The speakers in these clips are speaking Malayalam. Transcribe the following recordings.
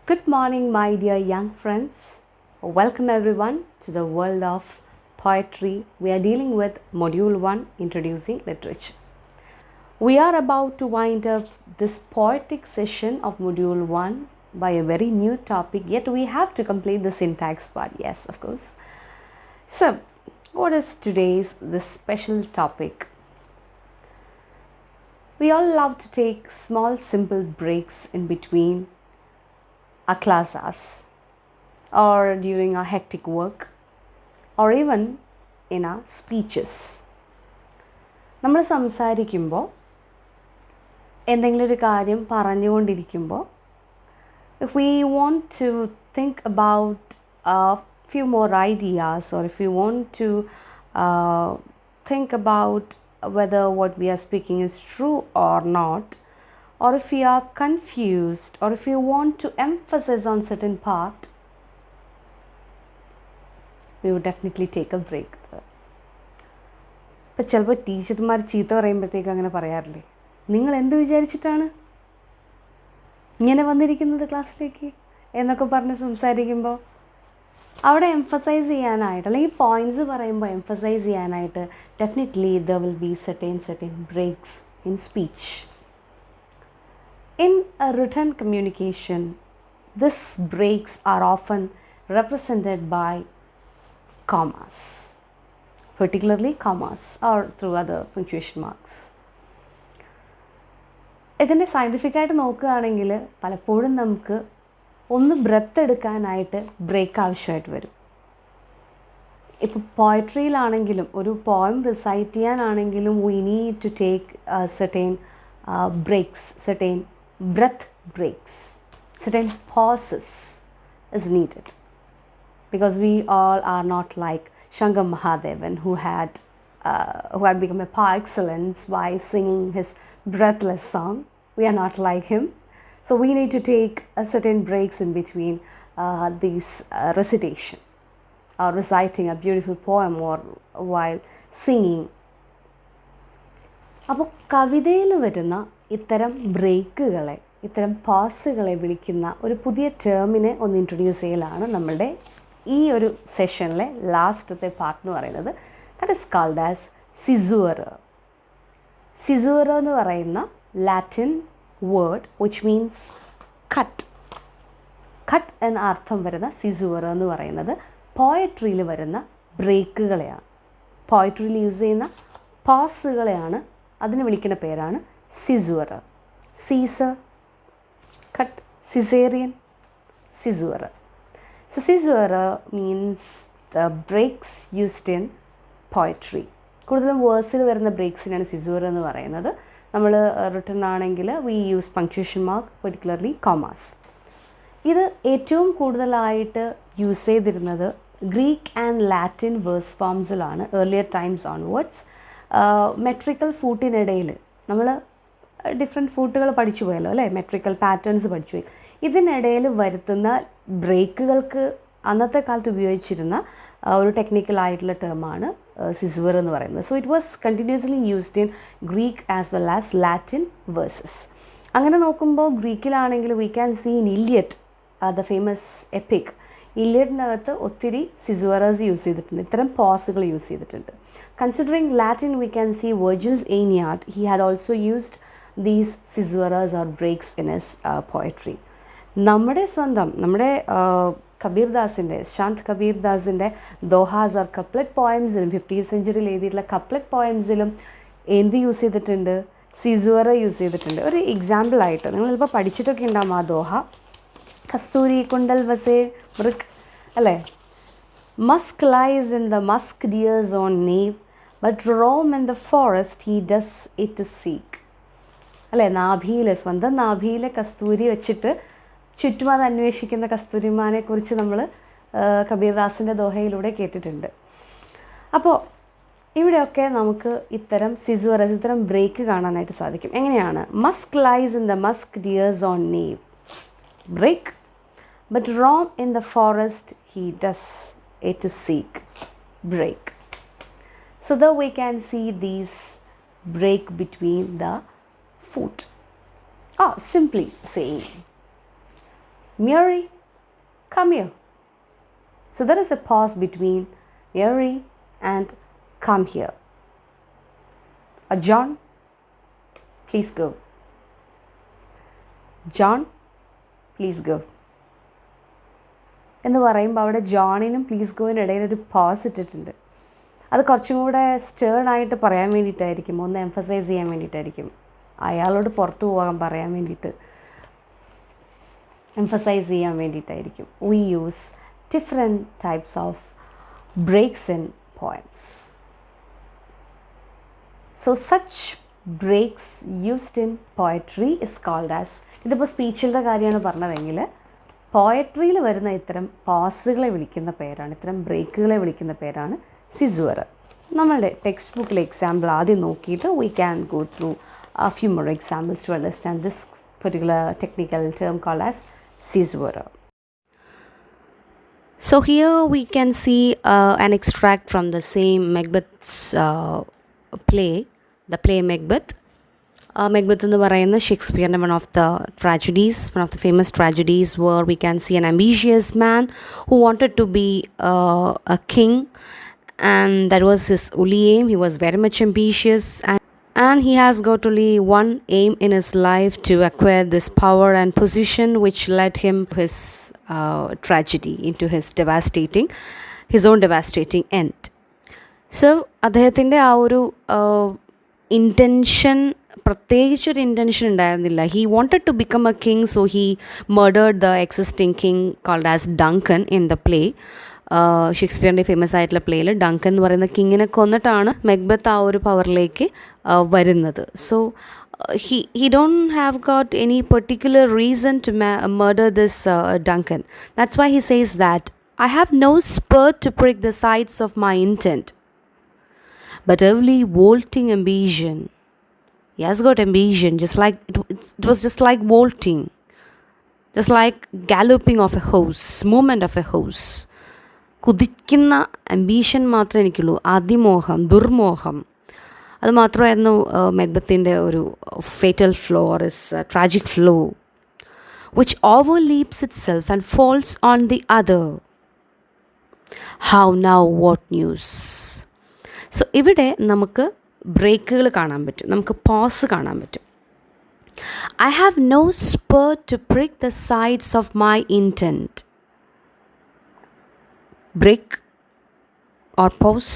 Good morning, my dear young friends. Welcome everyone to the world of poetry. We are dealing with Module 1 Introducing Literature. We are about to wind up this poetic session of Module 1 by a very new topic, yet we have to complete the syntax part. Yes, of course. So, what is today's this special topic? We all love to take small, simple breaks in between our classes or during our hectic work or even in our speeches. നമ്മൾ സംസാരിക്കുമ്പോൾ എന്തെങ്കിലും ഒരു കാര്യം പറഞ്ഞുകൊണ്ടിരിക്കുമ്പോൾ if we want to think about a few more ideas or if we want to think about whether what we are speaking is true or not, or if we are confused, or if you want to emphasize on certain part, we would definitely take a break. ഇപ്പോൾ ചിലപ്പോൾ ടീച്ചർമാർ ചീത്ത പറയുമ്പോഴത്തേക്ക് അങ്ങനെ പറയാറില്ലേ, നിങ്ങൾ എന്ത് വിചാരിച്ചിട്ടാണ് ഇങ്ങനെ വന്നിരിക്കുന്നത് ക്ലാസ്സിലേക്ക് എന്നൊക്കെ പറഞ്ഞ് സംസാരിക്കുമ്പോൾ അവിടെ എംഫസൈസ് ചെയ്യാനായിട്ട് അല്ലെങ്കിൽ പോയിൻറ്റ്സ് പറയുമ്പോൾ എംഫസൈസ് ചെയ്യാനായിട്ട് definitely there will be certain breaks in speech. In a written communication, these breaks are often represented by commas, particularly commas or through other punctuation marks. ഇതിനെ സയൻറ്റിഫിക്കായിട്ട് നോക്കുകയാണെങ്കിൽ പലപ്പോഴും നമുക്ക് ഒന്ന് ബ്രെത്ത് എടുക്കാനായിട്ട് ബ്രേക്ക് ആവശ്യമായിട്ട് വരും. ഇപ്പോൾ പോയട്രിയിലാണെങ്കിലും ഒരു പോയം റിസൈറ്റ് ചെയ്യാനാണെങ്കിലും we need to take certain breaks, certain breath breaks, certain pauses is needed, because we all are not like Shankar Mahadevan who had become a par excellence by singing his breathless song. We are not like him, so we need to take certain breaks in between these recitation or reciting a beautiful poem or while singing. അപ്പോൾ കവിതയിൽ വരുന്ന ഇത്തരം ബ്രേക്കുകളെ, ഇത്തരം പോസുകളെ വിളിക്കുന്ന ഒരു പുതിയ ടേമിനെ ഒന്ന് ഇൻട്രൊഡ്യൂസ് ചെയ്യലാണ് നമ്മളുടെ ഈ ഒരു സെഷനിലെ ലാസ്റ്റത്തെ പാർട്ട് എന്ന് പറയുന്നത്. That is called as caesura. Caesura എന്ന് പറയുന്ന Latin word which means cut. Cut എന്ന അർത്ഥം വരുന്ന സിസൂറ എന്ന് പറയുന്നത് പോയട്രിയിൽ വരുന്ന ബ്രേക്കുകളെയാണ്, പോയട്രിയിൽ യൂസ് ചെയ്യുന്ന പോസുകളെയാണ്, അതിന് വിളിക്കുന്ന പേരാണ് caesura. Caesar, cut, Caesarean, caesura. So Caesura means the breaks used in poetry. കൂടുതലും വേഴ്സിൽ വരുന്ന ബ്രേക്സിനാണ് സിസൂറ എന്ന് പറയുന്നത്. നമ്മൾ റിട്ടൺ ആണെങ്കിൽ we use punctuation mark, particularly commas. ഇത് ഏറ്റവും കൂടുതലായിട്ട് യൂസ് ചെയ്തിരുന്നത് ഗ്രീക്ക് ആൻഡ് ലാറ്റിൻ വേഴ്സ് ഫോംസിലാണ് ഏർലിയർ ടൈംസ് ഓൺവേർഡ്സ്. മെട്രിക്കൽ ഫൂട്ടിനിടയിൽ നമ്മൾ ഡിഫറെൻറ്റ് ഫൂട്ടുകൾ പഠിച്ചു പോയല്ലോ അല്ലേ, മെട്രിക്കൽ പാറ്റേൺസ് പഠിച്ചു പോയി. ഇതിനിടയിൽ വരുത്തുന്ന ബ്രേക്കുകൾക്ക് അന്നത്തെ കാലത്ത് ഉപയോഗിച്ചിരുന്ന ഒരു ടെക്നിക്കലായിട്ടുള്ള ടേമാണ് സിസൂർ എന്ന് പറയുന്നത്. So it was continuously used in Greek as well as Latin verses. അങ്ങനെ നോക്കുമ്പോൾ ഗ്രീക്കിലാണെങ്കിൽ we can see in Iliad, the famous epic ഇലിയറ്റിനകത്ത് ഒത്തിരി സിസൂറസ് യൂസ് ചെയ്തിട്ടുണ്ട്, ഇത്തരം പോസുകൾ യൂസ് ചെയ്തിട്ടുണ്ട്. Considering Latin we can see Virgil's Aeneid, he had also used these caesuras or breaks in his poetry. നമ്മുടെ സ്വന്തം കബീർദാസിൻ്റെ, ശാന്ത് കബീർദാസിൻ്റെ ദോഹാസ് ഓർ കപ്ലറ്റ് പോയംസിലും 15th സെഞ്ച്വറിയിൽ എഴുതിയിട്ടുള്ള കപ്ലറ്റ് പോയംസിലും എന്ത് യൂസ് ചെയ്തിട്ടുണ്ട്? സിസൂറ യൂസ് ചെയ്തിട്ടുണ്ട്. ഒരു എക്സാമ്പിളായിട്ട് നിങ്ങൾ ചിലപ്പോൾ പഠിച്ചിട്ടൊക്കെ ഉണ്ടാകും ആ ദോഹ. കസ്തൂരി കുണ്ടൽ വസേ മൃഗ് അല്ലേ, musk lies in the musk deer's own navel but roams in the forest he does it to seek അല്ലേ. നാഭിയിൽ, സ്വന്തം നാഭിയിലെ കസ്തൂരി വെച്ചിട്ട് ചുറ്റും അത് അന്വേഷിക്കുന്ന കസ്തൂരിമാനെ കുറിച്ച് നമ്മൾ കബീർദാസിൻ്റെ ദോഹയിലൂടെ കേട്ടിട്ടുണ്ട്. അപ്പോൾ ഇവിടെയൊക്കെ നമുക്ക് ഇത്തരം സിസൂറസ്, ഇത്തരം ബ്രേക്ക് കാണാനായിട്ട് സാധിക്കും. എങ്ങനെയാണ്? Musk lies in the musk deer's own navel, break, but roams in the forest he does it to seek, break. So the we can see these break between the foot, or simply saying Mary, come here. So there is a pause between Mary and come here. John, please go. John, please go. എന്ന് പറയുമ്പോൾ അവിടെ ജോണിനും പ്ലീസ് ഗോയിനിടയിൽ ഒരു പോസ് ഇട്ടിട്ടുണ്ട്. അത് കുറച്ചും കൂടെ സ്റ്റേൺ ആയിട്ട് പറയാൻ വേണ്ടിയിട്ടായിരിക്കും, ഒന്ന് എംഫസൈസ് ചെയ്യാൻ വേണ്ടിയിട്ടായിരിക്കും, അയാളോട് പുറത്തു പോകാൻ പറയാൻ വേണ്ടിയിട്ട് എംഫസൈസ് ചെയ്യാൻ വേണ്ടിയിട്ടായിരിക്കും. We use different types of breaks in poems. So such breaks used in poetry is called as, ഇതിപ്പോൾ സ്പീച്ചിൻ്റെ കാര്യമാണ് പറഞ്ഞതെങ്കിൽ പോയട്രിയിൽ വരുന്ന ഇത്തരം പോസുകളെ വിളിക്കുന്ന പേരാണ്, ഇത്തരം ബ്രേക്കുകളെ വിളിക്കുന്ന പേരാണ് സിസുവർ. നമ്മളുടെ ടെക്സ്റ്റ് ബുക്കിലെ എക്സാമ്പിൾ ആദ്യം നോക്കിയിട്ട് we can go through a few more examples to understand this particular technical term called as Caesura. So here we can see an extract from the same Macbeth's play, the play Macbeth. Macbeth എന്ന് പറയുന്ന ഷേക്സ്പിയറിൻ്റെ one of the tragedies, one of the famous tragedies, where we can see an ambitious man who wanted to be a king, and that was his only aim. He was very much ambitious, and he has got only one aim in his life, to acquire this power and position, which led him to his tragedy, into his own devastating end. So അദ്ദേഹത്തിൻ്റെ ആ ഒരു ഇൻറ്റൻഷൻ, പ്രത്യേകിച്ചൊരു ഇൻറ്റൻഷൻ ഉണ്ടായിരുന്നില്ല. He wanted to become a king, so he murdered the existing king called as Duncan in the play. ഷേക്സ്പിയറിൻ്റെ ഫേമസ് ആയിട്ടുള്ള പ്ലേയിൽ ഡങ്കൻ എന്ന് പറയുന്ന കിങ്ങിനെ കൊന്നിട്ടാണ് മെക്ബത്ത് ആ ഒരു പവറിലേക്ക് വരുന്നത്. So he don't have got any particular reason to murder this Duncan. That's why he says that I have no spur to prick the sides of my intent, but only vaulting ambition. He has got ambition, just like it was just like vaulting, just like galloping of a horse, movement of a horse. കുതിക്കുന്ന അംബീഷൻ മാത്രമേ എനിക്കുള്ളൂ, അതിമോഹം, ദുർമോഹം. അത് മാത്രമായിരുന്നു മെക്ബത്തിൻ്റെ ഒരു fatal flaw, or is tragic flaw, which overleaps itself and falls on the other. How now what news. So ഇവിടെ നമുക്ക് ബ്രേക്കുകൾ കാണാൻ പറ്റും, നമുക്ക് പോസ് കാണാൻ പറ്റും. I have no spur to prick the sides of my intent. Break or pause,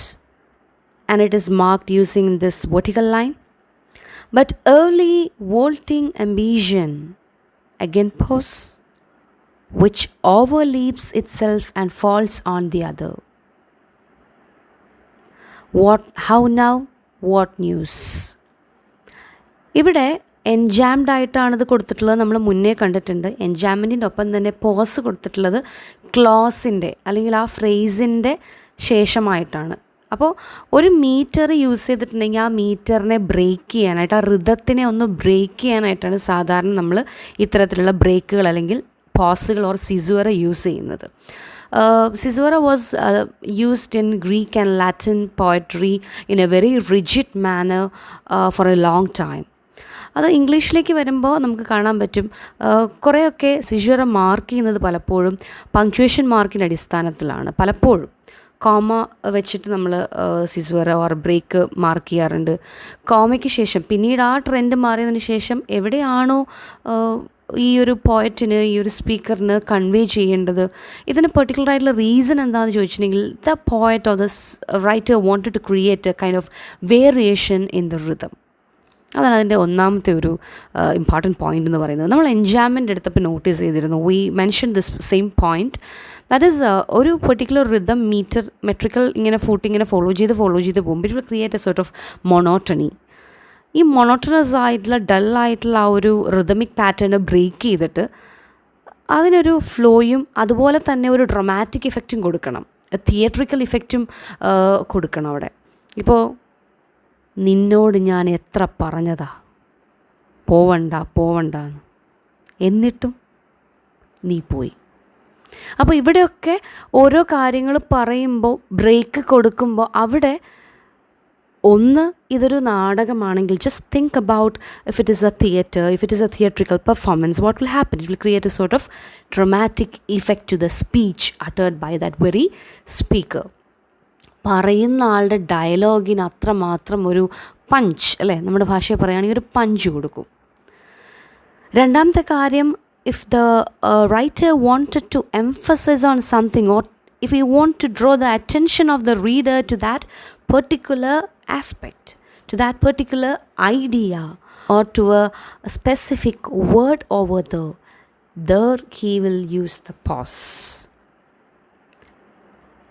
and it is marked using this vertical line. But early vaulting ambition, again pause, which overleaps itself and falls on the other. What, how now, what news. ഇവിടെ എൻജാംഡ് ആയിട്ടാണിത് കൊടുത്തിട്ടുള്ളത്, നമ്മൾ മുന്നേ കണ്ടിട്ടുണ്ട്. എൻജാംമെൻറ്റിൻ്റെ ഒപ്പം തന്നെ പോസ് കൊടുത്തിട്ടുള്ളത് ക്ലോസിൻ്റെ അല്ലെങ്കിൽ ആ ഫ്രേസിൻ്റെ ശേഷമായിട്ടാണ്. അപ്പോൾ ഒരു മീറ്റർ യൂസ് ചെയ്തിട്ടുണ്ടെങ്കിൽ ആ മീറ്ററിനെ ബ്രേക്ക് ചെയ്യാനായിട്ട്, ആ ഋതത്തിനെ ഒന്ന് ബ്രേക്ക് ചെയ്യാനായിട്ടാണ് സാധാരണ നമ്മൾ ഇത്തരത്തിലുള്ള ബ്രേക്കുകൾ അല്ലെങ്കിൽ പോസുകൾ ഓർ സിസുവറ യൂസ് ചെയ്യുന്നത്. Caesura was used in Greek and Latin poetry in a very rigid manner for a long time. അത് ഇംഗ്ലീഷിലേക്ക് വരുമ്പോൾ നമുക്ക് കാണാൻ പറ്റും കുറേയൊക്കെ സിസുവറ മാർക്ക് ചെയ്യുന്നത് പലപ്പോഴും പങ്ക്ച്വേഷൻ മാർക്കിൻ്റെ അടിസ്ഥാനത്തിലാണ്. പലപ്പോഴും കോമ വെച്ചിട്ട് നമ്മൾ സിസുവറ ഓർ ബ്രേക്ക് മാർക്ക് ചെയ്യാറുണ്ട്. കോമയ്ക്ക് ശേഷം പിന്നീട് ആ ട്രെൻഡ് മാറിയതിന് ശേഷം എവിടെയാണോ ഈ ഒരു പോയറ്റിന്, ഈ ഒരു സ്പീക്കറിന് കൺവേ ചെയ്യേണ്ടത്, ഇതിന് പെർട്ടിക്കുലർ ആയിട്ടുള്ള റീസൺ എന്താണെന്ന് ചോദിച്ചിട്ടുണ്ടെങ്കിൽ the poet or the writer wanted to create a kind of variation in the rhythm. അതാണ് അതിൻ്റെ ഒന്നാമത്തെ ഒരു ഇമ്പോർട്ടൻറ്റ് പോയിൻ്റ് എന്ന് പറയുന്നത്. നമ്മൾ എൻജാംമെൻ്റ് എടുത്തപ്പോൾ നോട്ടീസ് ചെയ്തിരുന്നു. We mention this same point, that is ഒരു പെർട്ടിക്കുലർ റിതം മെട്രിക്കൽ ഇങ്ങനെ ഫോളോ ചെയ്ത് പോകുമ്പോൾ it will create a sort of monotony. ഈ മൊണോട്ടണസ് ആയിട്ടുള്ള ഡള്ളായിട്ടുള്ള ആ ഒരു റിതമിക് പാറ്റേൺ ബ്രേക്ക് ചെയ്തിട്ട് അതിനൊരു ഫ്ലോയും അതുപോലെ തന്നെ ഒരു ഡ്രമാറ്റിക് ഇഫക്റ്റും കൊടുക്കണം, തിയേറ്ററിക്കൽ ഇഫക്റ്റും കൊടുക്കണം അവിടെ. ഇപ്പോൾ നിന്നോട് ഞാൻ എത്ര പറഞ്ഞതാ പോവണ്ടെന്ന്, എന്നിട്ടും നീ പോയി. അപ്പോൾ ഇവിടെയൊക്കെ ഓരോ കാര്യങ്ങൾ പറയുമ്പോൾ ബ്രേക്ക് കൊടുക്കുമ്പോൾ അവിടെ ഒന്ന് ഇതൊരു നാടകമാണെങ്കിൽ just think about if it is a theatre, if it is a theatrical performance, what will happen? It will create a sort of dramatic effect to the speech uttered by that very speaker. പറയുന്ന ആളുടെ ഡയലോഗിന് അത്രമാത്രം ഒരു പഞ്ച്, അല്ലേ, നമ്മുടെ ഭാഷയിൽ പറയുകയാണെങ്കിൽ ഒരു പഞ്ച് കൊടുക്കും. രണ്ടാമത്തെ കാര്യം, if the writer wanted to emphasize on something, or if he want to draw the attention of the reader to that particular aspect, to that particular idea, or to a specific word over there he will use the pause.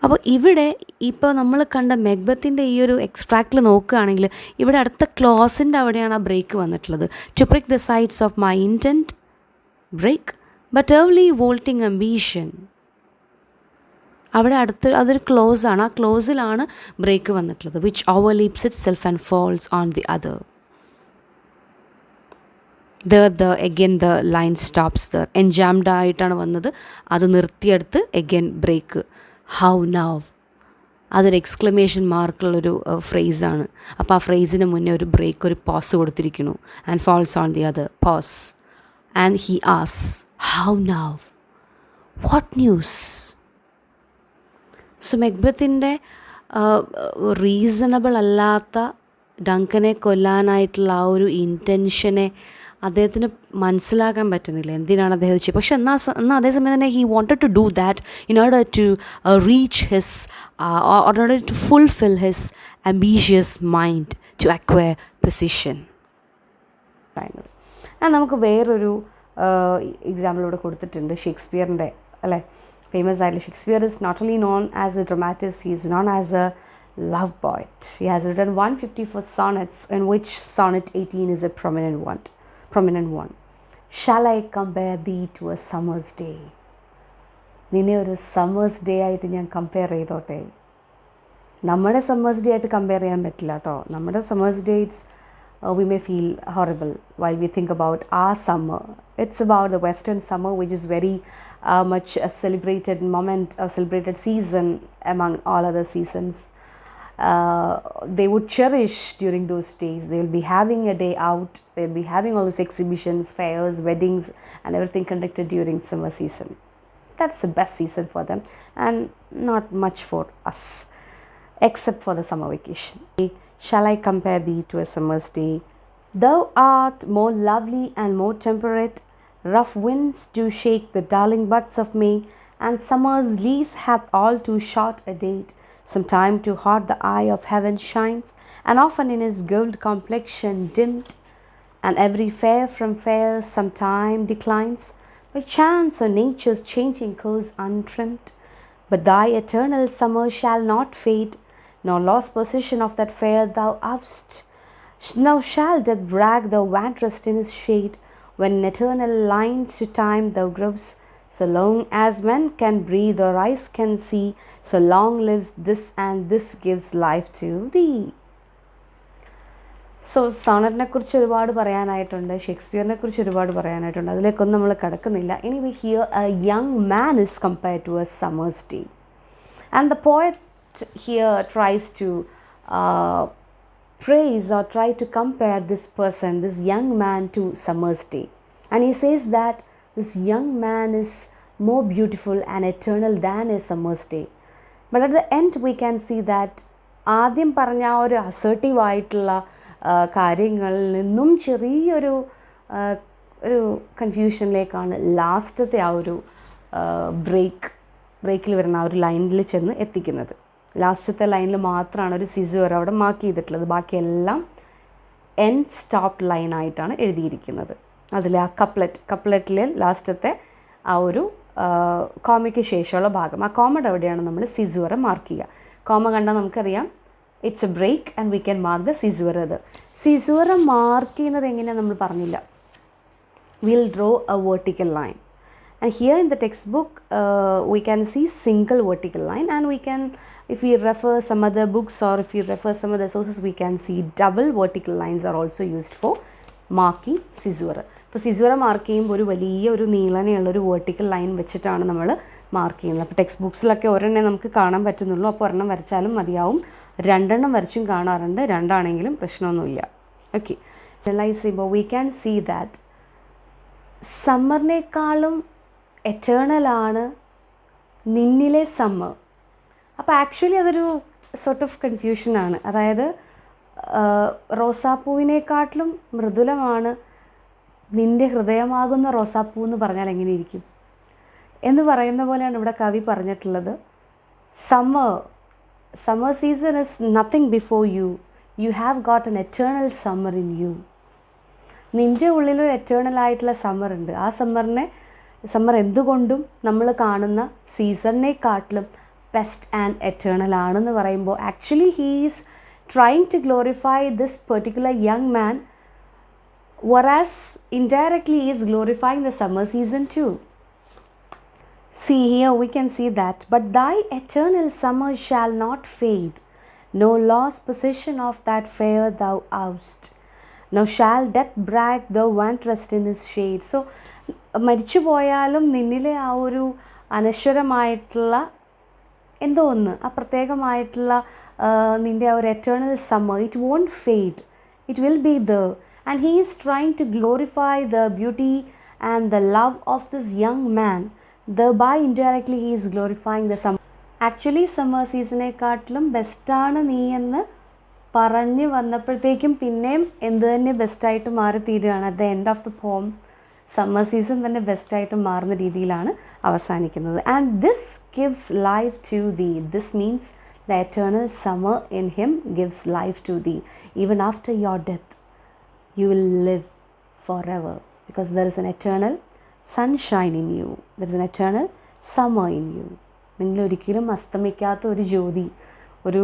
അപ്പോൾ ഇവിടെ ഇപ്പോൾ നമ്മൾ കണ്ട മെക്ബത്തിൻ്റെ ഈ ഒരു എക്സ്ട്രാക്റ്റിൽ നോക്കുകയാണെങ്കിൽ ഇവിടെ അടുത്ത ക്ലോസിൻ്റെ അവിടെയാണ് ആ ബ്രേക്ക് വന്നിട്ടുള്ളത്. To break the sides of my intent break but early vaulting ambition. അവിടെ അതൊരു ക്ലോസാണ്. ആ ക്ലോസിലാണ് ബ്രേക്ക് വന്നിട്ടുള്ളത്. Which overleaps itself and falls on the other. again the line stops there. enjambed ആയിട്ടാണ് വന്നത്, അത് നിർത്തിയെടുത്ത് again ബ്രേക്ക്. ഹൗ നൗ, അതൊരു എക്സ്ക്ലമേഷൻ മാർക്കുള്ളൊരു ഫ്രേസാണ്. അപ്പോൾ ആ ഫ്രേസിന് മുന്നേ ഒരു ബ്രേക്ക്, ഒരു പോസ് കൊടുത്തിരിക്കുന്നു. And falls on the other pause. And he as how now, what news. So മെക്ബത്തിൻ്റെ reasonable അല്ലാത്ത ഡങ്കനെ കൊല്ലാനായിട്ടുള്ള ആ ഒരു ഇൻറ്റൻഷനെ അദ്ദേഹത്തിന് മനസ്സിലാക്കാൻ പറ്റുന്നില്ല, എന്തിനാണ് അദ്ദേഹം ചെയ്തത്. പക്ഷെ എന്നാൽ അതേസമയം തന്നെ he wanted to do that in order to reach his order to fulfil his ambitious mind to acquire position. നമുക്ക് വേറൊരു എക്സാമ്പിൾ ഇവിടെ കൊടുത്തിട്ടുണ്ട്, ഷേക്സ്പിയറിൻ്റെ, അല്ലേ, ഫേമസ് ആയിട്ടുള്ള. Shakespeare is not only known as a dramatist, he is known as a love poet. He has written 154 sonnets, in which sonnet 18 is a prominent one. Shall I compare thee to a summer's day? നിന്നെ ഒരു സമ്മേഴ്സ് ഡേ ആയിട്ട് ഞാൻ കമ്പയർ ചെയ്തോട്ടെ. നമ്മുടെ സമ്മേഴ്സ് ഡേ ആയിട്ട് കമ്പയർ ചെയ്യാൻ പറ്റില്ല കേട്ടോ. നമ്മുടെ summers dates we may feel horrible while we think about our summer. It's about the western summer, which is very much a celebrated moment, a celebrated season among all other seasons. They would cherish during those days. They will be having a day out. They will be having all those exhibitions, fairs, weddings and everything conducted during summer season. That's the best season for them, and not much for us, except for the summer vacation. Shall I compare thee to a summer's day? Thou art more lovely and more temperate. Rough winds do shake the darling buds of May, and summer's lease hath all too short a date. Sometime too hot the eye of heaven shines, and often in his gold complexion dimmed, and every fair from fair sometime declines, by chance or nature's changing course untrimmed. But thy eternal summer shall not fade, nor lost possession of that fair thou hav'st. Now shall death brag thou wanderest in his shade, when in eternal lines to time thou growest. So long as men can breathe or eyes can see, so long lives this, and this gives life to thee. So സോണറ്റിനെ കുറിച്ച് ഒരുപാട് പറയാനായിട്ടുണ്ട്, ഷേക്സ്പിയറിനെ കുറിച്ച് ഒരുപാട് പറയാനായിട്ടുണ്ട്. അതിലേക്കൊന്നും നമ്മൾ കിടക്കുന്നില്ല. Anyway here a young man is compared to a summer's day, and the poet here tries to praise or try to compare this person, this young man, to summer's day. And he says that this young man is more beautiful and eternal than a summer's day. But at the end we can see that ആദ്യം പറഞ്ഞ ആ ഒരു അസേർട്ടീവ് ആയിട്ടുള്ള കാര്യങ്ങളിൽ നിന്നും ചെറിയൊരു കൺഫ്യൂഷനിലേക്കാണ് ലാസ്റ്റത്തെ ആ ഒരു ബ്രേക്കിൽ വരുന്ന ആ ഒരു ലൈനിൽ ചെന്ന് എത്തിക്കുന്നത്. ലാസ്റ്റത്തെ ലൈനിൽ മാത്രമാണ് ഒരു സിസുവർ അവിടെ മാർക്ക് ചെയ്തിട്ടുള്ളത്. ബാക്കിയെല്ലാം എൻഡ് സ്റ്റോപ്പ് ലൈനായിട്ടാണ് എഴുതിയിരിക്കുന്നത്. അതിൽ ആ കപ്ലറ്റിൽ ലാസ്റ്റത്തെ ആ ഒരു കോമയ്ക്ക് ശേഷമുള്ള ഭാഗം, ആ കോമയുടെ അവിടെയാണ് നമ്മൾ സിസുവർ മാർക്ക് ചെയ്യുക. കോമ കണ്ടാൽ നമുക്കറിയാം it's a break and we can mark the caesura. അത് സിസുവർ മാർക്ക് ചെയ്യുന്നത് എങ്ങനെയാണ് നമ്മൾ പറഞ്ഞില്ല. Will draw a vertical line, and here in the textbook we can see single vertical line, and we can, if we refer some other books or if we refer some other sources, we can see double vertical lines are also used for marking caesura. അപ്പോൾ സിസുവറ മാർക്ക് ചെയ്യുമ്പോൾ ഒരു വലിയ ഒരു നീളനെയുള്ളൊരു വെർട്ടിക്കൽ ലൈൻ വെച്ചിട്ടാണ് നമ്മൾ മാർക്ക് ചെയ്യുന്നത്. അപ്പോൾ ടെക്സ്റ്റ് ബുക്സിലൊക്കെ ഒരെണ്ണേ നമുക്ക് കാണാൻ പറ്റുന്നുള്ളൂ. അപ്പോൾ ഒരെണ്ണം വരച്ചാലും മതിയാവും. രണ്ടെണ്ണം വരച്ചും കാണാറുണ്ട്, രണ്ടാണെങ്കിലും പ്രശ്നമൊന്നുമില്ല. ഓക്കെ, റിയലൈസ് ചെയ്യുമ്പോൾ വി ക്യാൻ സീ ദാറ്റ് സമ്മറിനേക്കാളും എറ്റേണലാണ് നിന്നിലെ സമ്മർ. അപ്പോൾ ആക്ച്വലി അതൊരു സോർട്ട് ഓഫ് കൺഫ്യൂഷനാണ്. അതായത് റോസാപ്പൂവിനേക്കാട്ടിലും മൃദുലമാണ് നിൻ്റെ ഹൃദയമാകുന്ന റോസാപ്പൂ എന്ന് പറഞ്ഞാൽ എങ്ങനെയിരിക്കും എന്ന് പറയുന്ന പോലെയാണ് ഇവിടെ കവി പറഞ്ഞിട്ടുള്ളത്. Summer season is nothing before you, you have got an eternal summer in you. നിൻ്റെ ഉള്ളിലൊരു എറ്റേണലായിട്ടുള്ള സമ്മർ ഉണ്ട്. ആ സമ്മർ എന്തുകൊണ്ടും നമ്മൾ കാണുന്ന സീസണിനെക്കാട്ടിലും ബെസ്റ്റ് ആൻഡ് എറ്റേണൽ ആണെന്ന് പറയുമ്പോൾ actually he is trying to glorify this particular young man, whereas indirectly he is glorifying the summer season too. See, here we can see that, but thy eternal summer shall not fade, no lost possession of that fair thou oust, no shall death brag thou wanderest in his shade. So മരിച്ചു പോയാലും നിന്നിലെ ആ ഒരു അനശ്വരമായിട്ടുള്ള എന്തോ ഒന്ന്, ആ പ്രത്യേകമായിട്ടുള്ള നിൻ്റെ ആ ഒരു eternal summer, it won't fade, it will be there. And he is trying to glorify the beauty and the love of this young man. Thereby indirectly he is glorifying the summer. Actually summer സീസണേക്കാട്ടിലും ബെസ്റ്റാണ് നീ എന്ന് പറഞ്ഞ് വന്നപ്പോഴത്തേക്കും പിന്നെയും എന്ത് തന്നെ ബെസ്റ്റായിട്ട് മാറി തീരുകയാണ്. At the end of the poem summer season തന്നെ ബെസ്റ്റായിട്ട് മാറുന്ന രീതിയിലാണ് അവസാനിക്കുന്നത്. And this gives life to thee. This means the eternal summer in him gives life to thee. Even after your death you will live forever, because there is an eternal sunshine in you, there is an eternal summer in you. നിങ്ങളൊരിക്കലും അസ്തമിക്കാത്ത ഒരു ജ്യോതി, ഒരു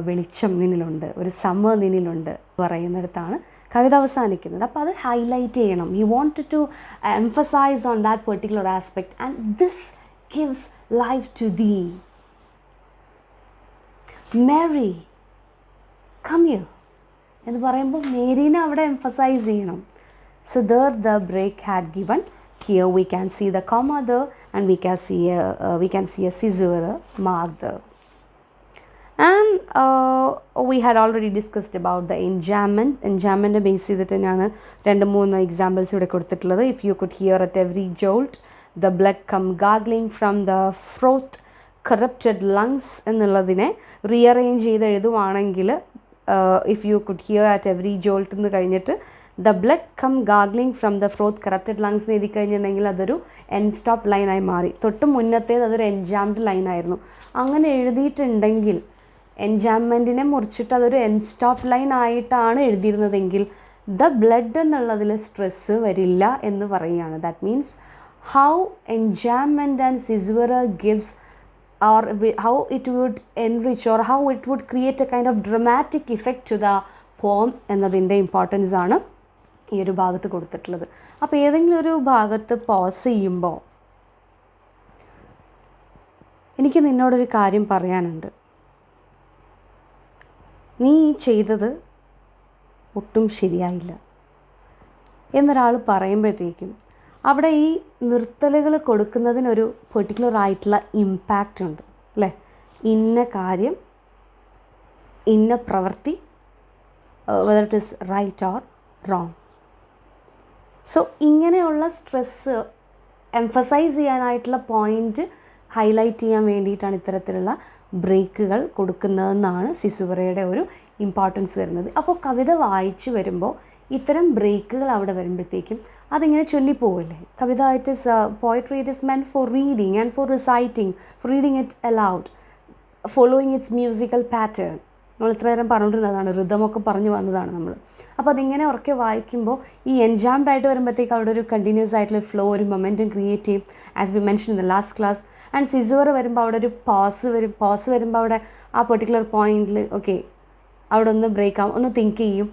വെളിച്ചം നിന്നിലുണ്ട്, ഒരു സമ്മർ നിന്നിലുണ്ട് പറയുന്നിടത്താണ് കവിത അവസാനിക്കുന്നത്. അപ്പോൾ അത് ഹൈലൈറ്റ് ചെയ്യണം. You want to emphasize on that particular aspect and this gives life to thee. Mary come here എന്ന് പറയുമ്പോൾ മേരീനെ അവിടെ എംഫസൈസ് ചെയ്യണം. So there the break had given. Here we can see the comma there and we can see a Caesura mark there. And we had already discussed about the enjambment. Enjambment ബേസ് ചെയ്തിട്ട് തന്നെയാണ് 2-3 എക്സാമ്പിൾസ് ഇവിടെ കൊടുത്തിട്ടുള്ളത്. If you could hear at every jolt the blood come gargling from the froth corrupted lungs എന്നുള്ളതിനെ റീഅറേഞ്ച് ചെയ്ത് എഴുതുവാണെങ്കിൽ if you could hear at every jolt എന്ന് കഴിഞ്ഞിട്ട് the blood come gargling from the froth corrupted lungs എന്ന് എഴുതി കഴിഞ്ഞിട്ടുണ്ടെങ്കിൽ അതൊരു എൻ സ്റ്റോപ്പ് ലൈനായി മാറി. തൊട്ട് മുന്നത്തേത് അതൊരു എൻജാംഡ് ലൈനായിരുന്നു. അങ്ങനെ എഴുതിയിട്ടുണ്ടെങ്കിൽ എൻജാംമെൻറ്റിനെ മുറിച്ചിട്ട് അതൊരു എൻ സ്റ്റോപ്പ് ലൈൻ ആയിട്ടാണ് എഴുതിയിരുന്നതെങ്കിൽ ദ ബ്ലഡ് എന്നുള്ളതിൽ സ്ട്രെസ്സ് വരില്ല എന്ന് പറയുകയാണ്. That means how enjambment and Caesura gives, or how it would enrich, or how it would create a kind of dramatic effect to the poem എന്നതിൻ്റെ ഇമ്പോർട്ടൻസ് ആണ് ഈ ഒരു ഭാഗത്ത് കൊടുത്തിട്ടുള്ളത്. അപ്പോൾ ഏതെങ്കിലും ഒരു ഭാഗത്ത് പോസ് ചെയ്യുമ്പോൾ എനിക്ക് നിന്നോടൊരു കാര്യം പറയാനുണ്ട്. നീ ചെയ്തത് ഒട്ടും ശരിയായില്ല എന്നൊരാൾ പറയുമ്പോഴത്തേക്കും അവിടെ ഈ നിർത്തലുകൾ കൊടുക്കുന്നതിനൊരു പെർട്ടിക്കുലർ ആയിട്ടുള്ള ഇമ്പാക്റ്റ് ഉണ്ട് അല്ലേ. ഇന്ന കാര്യം, ഇന്ന പ്രവൃത്തി, whether it is right or wrong. So ഇങ്ങനെയുള്ള സ്ട്രെസ്സ് എംഫസൈസ് ചെയ്യാനായിട്ടുള്ള പോയിൻറ്റ് ഹൈലൈറ്റ് ചെയ്യാൻ വേണ്ടിയിട്ടാണ് ഇത്തരത്തിലുള്ള ബ്രേക്കുകൾ കൊടുക്കുന്നതെന്നാണ് Caesuraയുടെ ഒരു ഇമ്പോർട്ടൻസ് വരുന്നത്. അപ്പോൾ കവിത വായിച്ചു വരുമ്പോൾ ഇത്തരം ബ്രേക്കുകൾ അവിടെ വരുമ്പോഴത്തേക്കും അതിങ്ങനെ ചൊല്ലിപ്പോവല്ലേ. കവിത it is poetry, it is meant for reading and for reciting, for reading it aloud, following its musical pattern. നമ്മൾ ഇത്ര നേരം പറഞ്ഞിരുന്നതാണ്, ഋതമൊക്കെ പറഞ്ഞു വന്നതാണ് നമ്മൾ. അപ്പോൾ അതിങ്ങനെ ഉറക്കെ വായിക്കുമ്പോൾ ഈ എൻജാംഡ് ആയിട്ട് വരുമ്പോഴത്തേക്ക് അവിടെ ഒരു കണ്ടിന്യൂസ് ആയിട്ടുള്ള ഫ്ലോ, ഒരു മൊമെൻറ്റം ക്രിയേറ്റ് ചെയ്യും, as we mention in the last class. And Caesura വരുമ്പോൾ അവിടെ ഒരു പോസ് വരുമ്പോൾ അവിടെ ആ പെർട്ടിക്കുലർ പോയിന്റിൽ ഓക്കെ അവിടെ ഒന്ന് ബ്രേക്ക് ആവും, ഒന്ന് തിങ്ക് ചെയ്യും.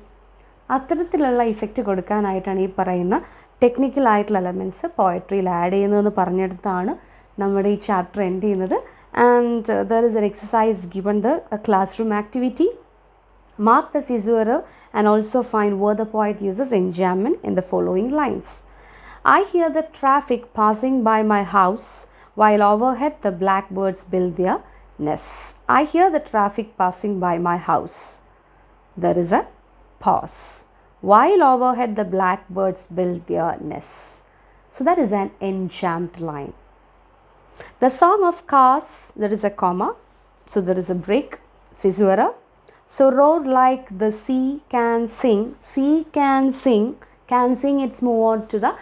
അത്തരത്തിലുള്ള ഇഫക്റ്റ് കൊടുക്കാനായിട്ടാണ് ഈ പറയുന്ന ടെക്നിക്കലായിട്ടുള്ള എലമെൻറ്റ്സ് പോയട്രിയിൽ ആഡ് ചെയ്യുന്നതെന്ന് പറഞ്ഞെടുത്താണ് നമ്മുടെ ഈ ചാപ്റ്റർ എൻഡ് ചെയ്യുന്നത്. And there is an exercise given the classroom activity. Mark the Caesura and also find where the poet uses enjambment in the following lines. I hear the traffic passing by my house while overhead the blackbirds build their I hear the traffic passing by my house. There is a pause. While overhead the blackbirds build their nests. So that is an enjambed line. The song of cars, there is a comma. So there is a break. Caesura. So roar like the sea can sing. Sea can sing. Can sing, it's move on to the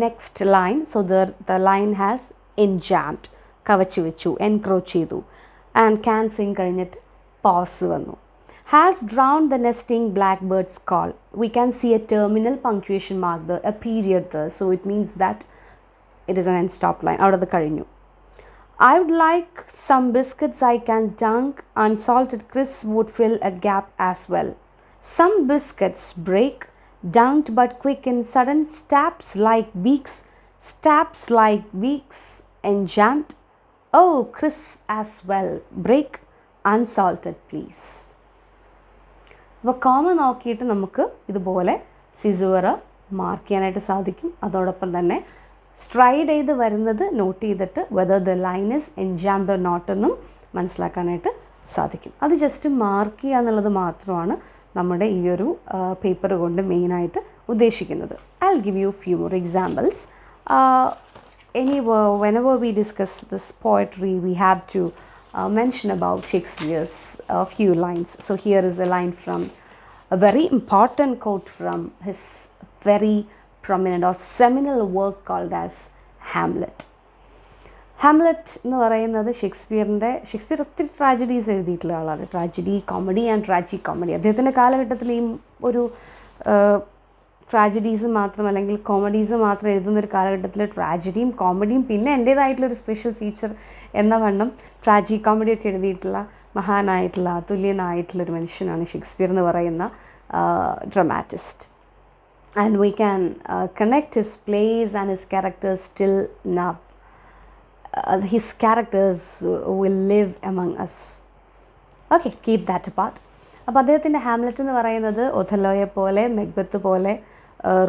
next line. So the line has enjambed. Kavachu vechu, encroach chedu. And can sing കഴിഞ്ഞിട്ട് pause വന്നു. Has drowned the nesting blackbird's call. We can see a terminal punctuation mark there, a period there. So it means that it is an end stop line. out of the കഴിഞ്ഞു. I would like some biscuits I can dunk. Unsalted crisps would fill a gap as well. Some biscuits break, dunked but quick in sudden stabs like beaks, enjambed. Oh, crisps as well. Break, unsalted please. അപ്പോൾ കോമ നോക്കിയിട്ട് നമുക്ക് ഇതുപോലെ സിസൂറ മാർക്ക് ചെയ്യാനായിട്ട് സാധിക്കും. അതോടൊപ്പം തന്നെ സ്ട്രൈഡ് ചെയ്ത് വരുന്നത് നോട്ട് ചെയ്തിട്ട് whether the line is enjambed or not എന്നും മനസ്സിലാക്കാനായിട്ട് സാധിക്കും. അത് ജസ്റ്റ് മാർക്ക് ചെയ്യുക എന്നുള്ളത് മാത്രമാണ് നമ്മുടെ ഈ ഒരു പേപ്പർ കൊണ്ട് മെയിനായിട്ട് ഉദ്ദേശിക്കുന്നത്. I will give you few more examples. whenever we discuss this poetry, we have to mention about Shakespeare's few lines. So here is a line from a very important quote from his very prominent or seminal work called as Hamlet. Hamlet എന്ന് പറയുന്നത് ഷേക്സ്പിയർ ഒത്തിരി ട്രാജഡീസ് എഴുതിയിട്ടുള്ള ആളാണ്. Tragedy, comedy and tragic comedy. അദ്ദേഹത്തിൻ്റെ കാലഘട്ടത്തിൽ ഈ ഒരു ട്രാജഡീസ് മാത്രം അല്ലെങ്കിൽ കോമഡീസ് മാത്രം എഴുതുന്നൊരു കാലഘട്ടത്തിൽ ട്രാജഡിയും കോമഡിയും പിന്നെ എൻ്റേതായിട്ടുള്ളൊരു സ്പെഷ്യൽ ഫീച്ചർ എന്ന വണ്ണം ട്രാജിക് കോമഡിയൊക്കെ എഴുതിയിട്ടുള്ള മഹാനായിട്ടുള്ള അതുല്യനായിട്ടുള്ളൊരു മനുഷ്യനാണ് ഷേക്സ്പിയർ എന്ന് പറയുന്ന dramatist. And we can connect his plays and his characters still now. His characters will live among us. Okay, keep that apart. അപ്പോൾ അദ്ദേഹത്തിൻ്റെ ഹാംലെറ്റ് എന്ന് പറയുന്നത് ഒഥല്ലോയെ പോലെ, മെക്ബത്ത് പോലെ,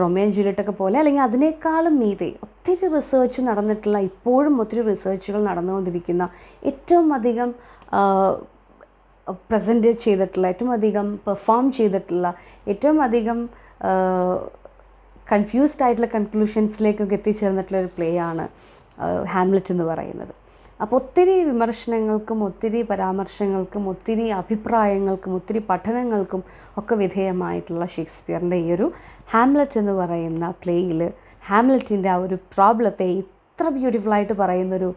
റോമിയോ ആൻഡ് ജൂലിയറ്റൊക്കെ പോലെ, അല്ലെങ്കിൽ അതിനേക്കാളും മീതെ ഒത്തിരി റിസർച്ച് നടന്നിട്ടുള്ള, ഇപ്പോഴും ഒത്തിരി റിസർച്ചുകൾ നടന്നുകൊണ്ടിരിക്കുന്ന, ഏറ്റവും അധികം പ്രസൻറ്റ് ചെയ്തിട്ടുള്ള, ഏറ്റവും അധികം പെർഫോം ചെയ്തിട്ടുള്ള, ഏറ്റവും അധികം കൺഫ്യൂസ്ഡ് ആയിട്ടുള്ള കൺക്ലൂഷൻസിലേക്കൊക്കെ എത്തിച്ചേർന്നിട്ടുള്ളൊരു പ്ലേ ആണ് ഹാംലെറ്റ് എന്ന് പറയുന്നത്. അപ്പോൾ ഒത്തിരി വിമർശനങ്ങൾക്കും ഒത്തിരി പരാമർശങ്ങൾക്കും ഒത്തിരി അഭിപ്രായങ്ങൾക്കും ഒത്തിരി പഠനങ്ങൾക്കും ഒക്കെ വിധേയമായിട്ടുള്ള ഷേക്സ്പിയറിൻ്റെ ഈ ഒരു ഹാംലെറ്റ് എന്ന് പറയുന്ന പ്ലേയിൽ ഹാംലെറ്റിൻ്റെ ആ ഒരു പ്രോബ്ലത്തെ ഇത്ര ബ്യൂട്ടിഫുള്ളായിട്ട് പറയുന്നൊരു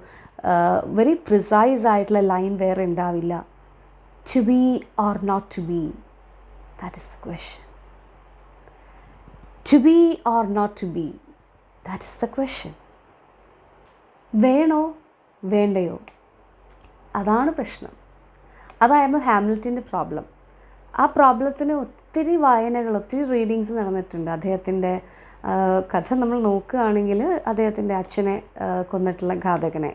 വെരി പ്രിസൈസ് ആയിട്ടുള്ള ലൈൻ വേറെ ഉണ്ടാവില്ല. To be or not to be, that is the question. To be or not to be, that is the question. വേണോ വേണ്ടയോ, അതാണ് പ്രശ്നം. അതായിരുന്നു ഹാംലെറ്റിൻ്റെ പ്രോബ്ലം. ആ പ്രോബ്ലത്തിന് ഒത്തിരി വായനകൾ, ഒത്തിരി റീഡിങ്സ് നടന്നിട്ടുണ്ട്. അദ്ദേഹത്തിൻ്റെ കഥ നമ്മൾ നോക്കുകയാണെങ്കിൽ അദ്ദേഹത്തിൻ്റെ അച്ഛനെ കൊന്നിട്ടുള്ള ഘാതകനെ,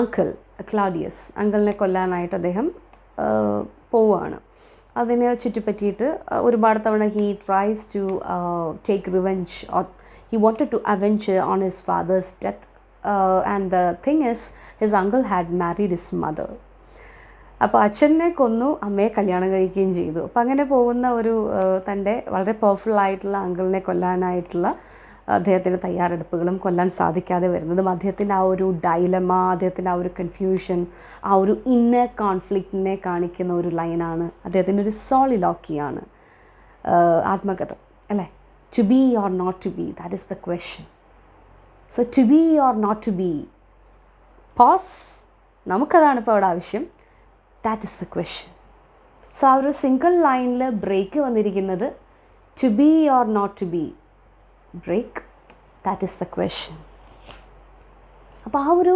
അങ്കിൾ ക്ലൗഡിയസ്, അങ്കിളിനെ കൊല്ലാനായിട്ട് അദ്ദേഹം പോവുകയാണ്. അതിനെ ചുറ്റിപ്പറ്റിയിട്ട് ഒരുപാട് തവണ he tries to take revenge or he wanted to avenge on his father's death. And the thing is his uncle had married his mother. അപ്പോൾ അച്ഛനെ കൊന്നു, അമ്മയെ കല്യാണം കഴിക്കുകയും ചെയ്തു. അപ്പോൾ അങ്ങനെ പോകുന്ന ഒരു തൻ്റെ വളരെ പവർഫുള്ളായിട്ടുള്ള അങ്കിളിനെ കൊല്ലാനായിട്ടുള്ള അദ്ദേഹത്തിൻ്റെ തയ്യാറെടുപ്പുകളും കൊല്ലാൻ സാധിക്കാതെ വരുന്നതും അദ്ദേഹത്തിൻ്റെ ആ ഒരു ഡൈലമ, അദ്ദേഹത്തിൻ്റെ ആ ഒരു കൺഫ്യൂഷൻ, ആ ഒരു ഇന്നർ കോൺഫ്ലിക്റ്റിനെ കാണിക്കുന്ന ഒരു ലൈനാണ്. അദ്ദേഹത്തിൻ്റെ ഒരു സോളിലോക്കിയാണ് ആത്മകഥ, അല്ലേ? To be or not to be, that is the question. So to be or not to be, pause, നമുക്കതാണ് ഇപ്പോൾ അവിടെ ആവശ്യം. That is the question. So ആ ഒരു സിംഗിൾ ലൈനിൽ ബ്രേക്ക് വന്നിരിക്കുന്നത് to be or not to be, break, that is the question. അപ്പോൾ ആ ഒരു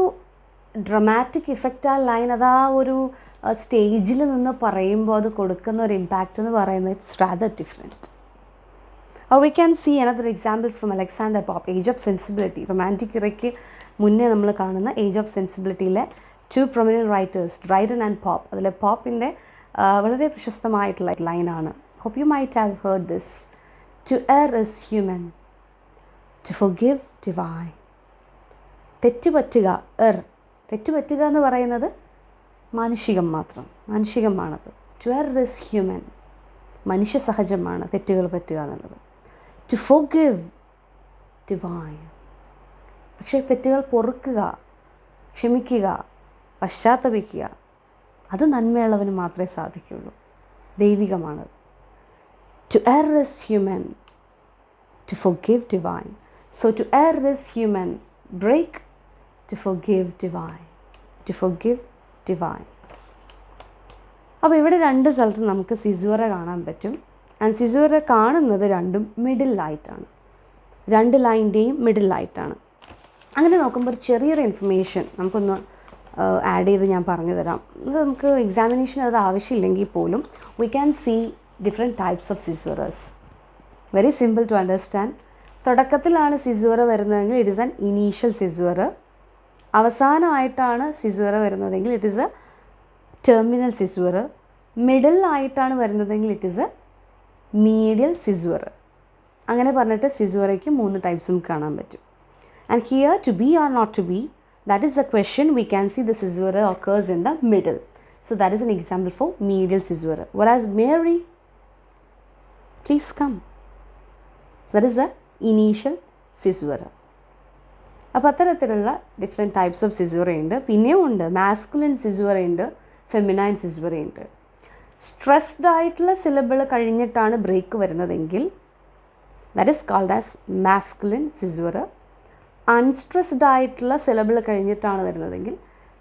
ഡ്രമാറ്റിക് ഇഫക്റ്റ് ആ ലൈൻ, അത് ആ ഒരു സ്റ്റേജിൽ നിന്ന് പറയുമ്പോൾ അത് കൊടുക്കുന്ന ഒരു ഇമ്പാക്റ്റ് എന്ന് പറയുന്നത് it's rather different. or we can see another example from Alexander Pope, age of sensibility. Romantic ഇറയ്ക്ക് മുന്നേ നമ്മൾ കാണുന്ന ഏജ് ഓഫ് സെൻസിബിലിറ്റിയിലെ two prominent writers, Dryden and Pope. അതിലെ പോപ്പിൻ്റെ വളരെ പ്രശസ്തമായിട്ടുള്ള ലൈനാണ്. Hope you might have heard this. To err is human, to forgive divine. തെറ്റുപറ്റുക, തെറ്റുപറ്റുക എന്ന് പറയുന്നത് മാനുഷികം മാത്രം, മാനുഷികമാണത്. ടു എറർ ഇസ് ഹ്യൂമൻ, മനുഷ്യ സഹജമാണ് തെറ്റുകൾ പറ്റുക എന്നുള്ളത്. To forgive, divine. പക്ഷേ തെറ്റുകൾ പൊറുക്കുക, ക്ഷമിക്കുക, പശ്ചാത്തപിക്കുക, അത് നന്മയുള്ളവന് മാത്രമേ സാധിക്കുകയുള്ളൂ, ദൈവികമാണത്. To error is human, to forgive divine. So to error is human, break, to forgive divine, to forgive divine. അപ്പോൾ ഇവിടെ രണ്ട് സ്ഥലത്ത് നമുക്ക് സിസൂറ കാണാൻ പറ്റും. ആൻഡ് സിസൂറ കാണുന്നത് രണ്ടും മിഡിലായിട്ടാണ്, രണ്ട് ലൈൻ്റെയും മിഡിലായിട്ടാണ്. അങ്ങനെ നോക്കുമ്പോൾ ഒരു ചെറിയൊരു ഇൻഫർമേഷൻ നമുക്കൊന്ന് ആഡ് ചെയ്ത് ഞാൻ പറഞ്ഞു തരാം. ഇത് നമുക്ക് എക്സാമിനേഷൻ അത് ആവശ്യമില്ലെങ്കിൽ പോലും we can see different types of caesuras. Very simple to understand. തുടക്കത്തിലാണ് സിസൂറ വരുന്നതെങ്കിൽ it is an initial caesura. അവസാനമായിട്ടാണ് സിസൂറ വരുന്നതെങ്കിൽ it is a terminal caesura. മിഡിലായിട്ടാണ് വരുന്നതെങ്കിൽ it is a medial caesura. അങ്ങനെ പറഞ്ഞിട്ട് സിസൂറയ്ക്ക് 3 ടൈപ്സും കാണാൻ പറ്റും. And here to be or not to be, that is the question. We can see the caesura occurs in the middle. So that is an example for medial caesura. Whereas Mary, please come. So that is the initial caesura. അപ്പോൾ അത്തരത്തിലുള്ള ഡിഫറെൻറ്റ് ടൈപ്സ് ഓഫ് സിസൂറ ഉണ്ട്. പിന്നെയും ഉണ്ട് മാസ്കുലിൻ സിസൂറ ഉണ്ട്, ഫെമിനൈൻ സിസൂറ ഉണ്ട്. സ്ട്രെസ്ഡ് ആയിട്ടുള്ള സിലബിൾ കഴിഞ്ഞിട്ടാണ് ബ്രേക്ക് വരുന്നതെങ്കിൽ that is called as masculine caesura. Unstressed ആയിട്ടുള്ള സിലബിൾ കഴിഞ്ഞിട്ടാണ് വരുന്നതെങ്കിൽ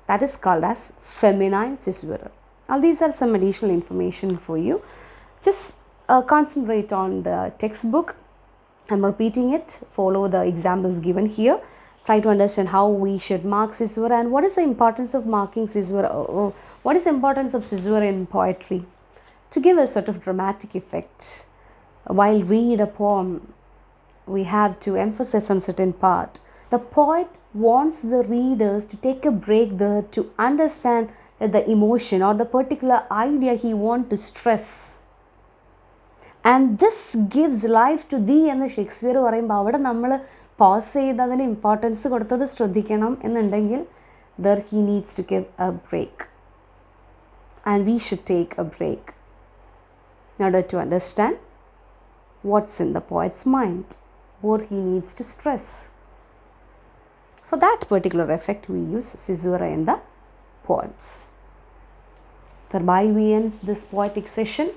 that is called as feminine caesura. All these are some additional information for you. Just concentrate on the textbook. I'm repeating it. Follow the examples given here. Try to understand how we should mark caesura and what is the importance of marking caesura. What is the importance of caesura in poetry? To give a sort of dramatic effect. While read a poem, we have to emphasize on certain part. The poet wants the readers to take a break there to understand the emotion or the particular idea he wants to stress. And this gives life to thee എന്ന് ഷേക്സ്പിയർ പറയുമ്പോൾ അവിടെ നമ്മൾ പോസ് ചെയ്ത് അതിന് ഇമ്പോർട്ടൻസ് കൊടുത്തത് ശ്രദ്ധിക്കണം എന്നുണ്ടെങ്കിൽ there he needs to give a break. And we should take a break in order to understand what's in the poet's mind, what he needs to stress. For that particular effect, we use caesura in the poems. Thereby we end this poetic session.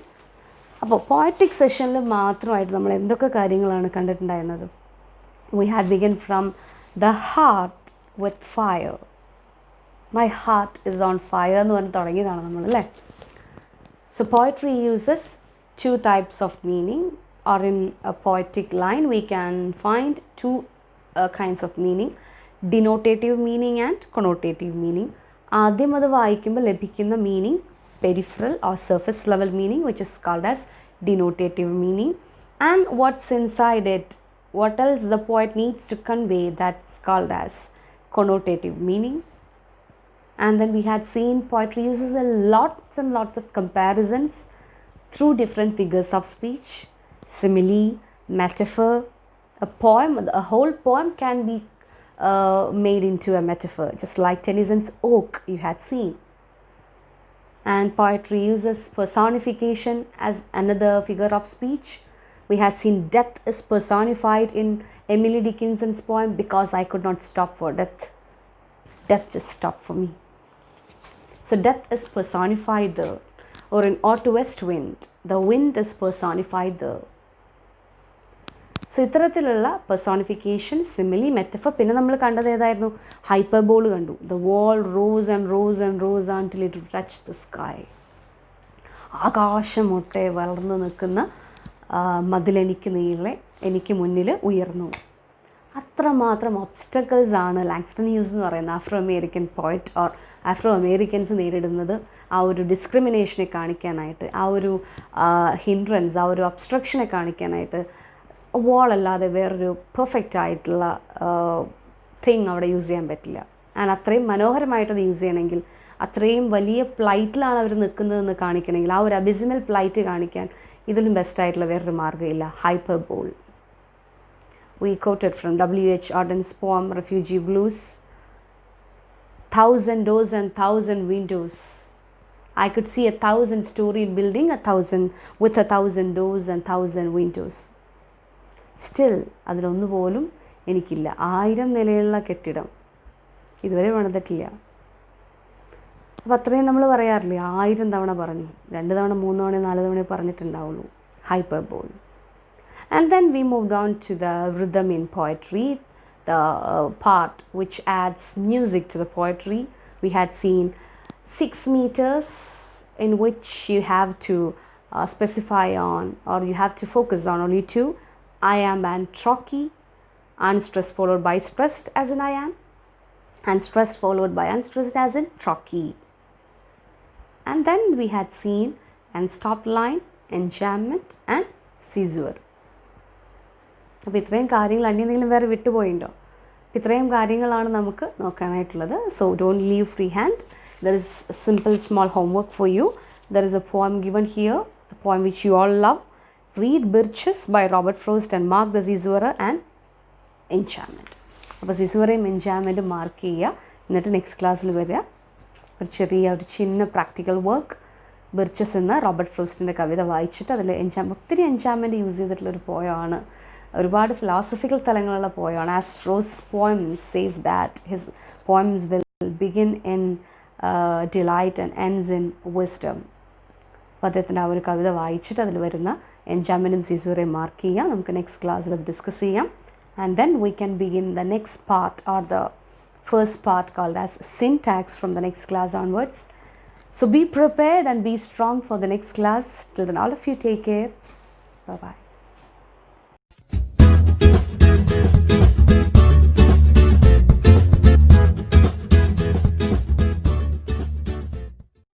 അപ്പോൾ പോയറ്റിക് സെഷനിൽ മാത്രമായിട്ട് നമ്മൾ എന്തൊക്കെ കാര്യങ്ങളാണ് കണ്ടിട്ടുണ്ടായിരുന്നത്? We had begun from the heart with fire. My heart is on fire എന്ന് പറഞ്ഞ് തുടങ്ങിയതാണ് നമ്മൾ, അല്ലേ? So poetry uses 2 types of meaning, or in a poetic line we can find 2 kinds of meaning, denotative meaning and connotative meaning. ആദ്യം അത് വായിക്കുമ്പോൾ ലഭിക്കുന്ന meaning peripheral or surface level meaning, which is called as denotative meaning, and what's inside it, what else the poet needs to convey, that's called as connotative meaning. And then we had seen poetry uses a lots and lots of comparisons through different figures of speech, simile, metaphor. A whole poem can be made into a metaphor, just like Tennyson's Oak you had seen. And poetry uses personification as another figure of speech. We had seen death is personified in Emily Dickinson's poem, because I could not stop for death. Death just stopped for me. So death is personified there. Or in Autumn West Wind, the wind is personified there. So ഇത്തരത്തിലുള്ള personification, simile, metaphor. പിന്നെ നമ്മൾ കണ്ടത് ഏതായിരുന്നു? ഹൈപ്പർബോൾ കണ്ടു. The wall rose and rose and rose until it touched the sky. ആകാശമൊട്ടെ വളർന്നു നിൽക്കുന്ന മതിലെനിക്ക് നീളെ എനിക്ക് മുന്നിൽ ഉയർന്നു. അത്രമാത്രം ഒബ്സ്റ്റക്കിൾസ് ആണ് ലാങ്സ്റ്റൺ ഹ്യൂസ് എന്ന് പറയുന്ന Afro American poet or Afro Americans നേരിടുന്നത്. ആ ഒരു ഡിസ്ക്രിമിനേഷനെ കാണിക്കാനായിട്ട്, ആ ഒരു ഹിൻഡ്രൻസ്, ആ ഒരു ഒബ്സ്ട്രക്ഷനെ കാണിക്കാനായിട്ട് വാൾ അല്ലാതെ വേറൊരു പെർഫെക്റ്റ് ആയിട്ടുള്ള തിങ് അവിടെ യൂസ് ചെയ്യാൻ പറ്റില്ല. ആൻഡ് അത്രയും മനോഹരമായിട്ടത് യൂസ് ചെയ്യണമെങ്കിൽ, അത്രയും വലിയ പ്ലൈറ്റിലാണ് അവർ നിൽക്കുന്നതെന്ന് കാണിക്കണമെങ്കിൽ, ആ ഒരു അബിസിമൽ പ്ലൈറ്റ് കാണിക്കാൻ ഇതിലും ബെസ്റ്റായിട്ടുള്ള വേറൊരു മാർഗ്ഗമില്ല. Hyperbole. We quoted from W.H. Auden's poem Refugee Blues. 1,000 doors and 1,000 windows. I could see a 1,000-story building, with 1,000 doors and 1,000 windows. Still, അതിലൊന്നുപോലും എനിക്കില്ല. 1000 നിലയുള്ള കെട്ടിടം ഇതുവരെ പണിതിട്ടില്ല. അപ്പോൾ അത്രയും നമ്മൾ പറയാറില്ലേ, 1000 തവണ പറഞ്ഞു, 2 തവണ 3 തവണ 4 തവണ പറഞ്ഞിട്ടുണ്ടാവുള്ളൂ. Hyperbole. And then we moved on to the rhythm in poetry, the part which adds music to the poetry. We had seen 6 meters in which you have to specify on, or you have to focus on only 2, I am and trochee, unstressed followed by stressed as in I am, and stressed followed by unstressed as in trochee. And then we had seen and stop line, enjambment and Caesura. അപ്പോൾ ഇത്രയും കാര്യങ്ങൾ എന്തെങ്കിലും വേറെ വിട്ടുപോയിട്ടോ? ഇത്രയും കാര്യങ്ങളാണ് നമുക്ക് നോക്കാനായിട്ടുള്ളത്. So don't leave free hand. There is simple small homework for you. There is a poem given here, a poem which you all love. Read Birches by Robert Frost and mark the Caesura and enjambment. അപ്പോൾ Caesuraയും എൻജാംമെൻറ്റും മാർക്ക് ചെയ്യുക. എന്നിട്ട് നെക്സ്റ്റ് ക്ലാസ്സിൽ വരിക. ഒരു ചിന്ന പ്രാക്ടിക്കൽ വർക്ക്, ബിർച്ചസ് എന്ന റോബർട്ട് ഫ്രോസ്റ്റിൻ്റെ കവിത വായിച്ചിട്ട് അതിൽ ഒത്തിരി എൻജാംമെൻറ്റ് യൂസ് ചെയ്തിട്ടുള്ളൊരു പോയമാണ്. ഒരുപാട് ഫിലോസഫിക്കൽ തലങ്ങളുള്ള പോയമാണ്. As Frost poems says that his poems will begin in delight and ends in wisdom. അപ്പോൾ അദ്ദേഹത്തിൻ്റെ ആ ഒരു കവിത വായിച്ചിട്ട് അതിൽ വരുന്ന എൻജാംമെൻറ്റും Caesuraയും മാർക്ക് ചെയ്യാം. നമുക്ക് നെക്സ്റ്റ് ക്ലാസ്സിൽ അത് ഡിസ്കസ് ചെയ്യാം. And then we can begin the next part, or the first part called as syntax, from the next class onwards. So be prepared and be strong for the next class. Till then, all of you take care. Bye bye.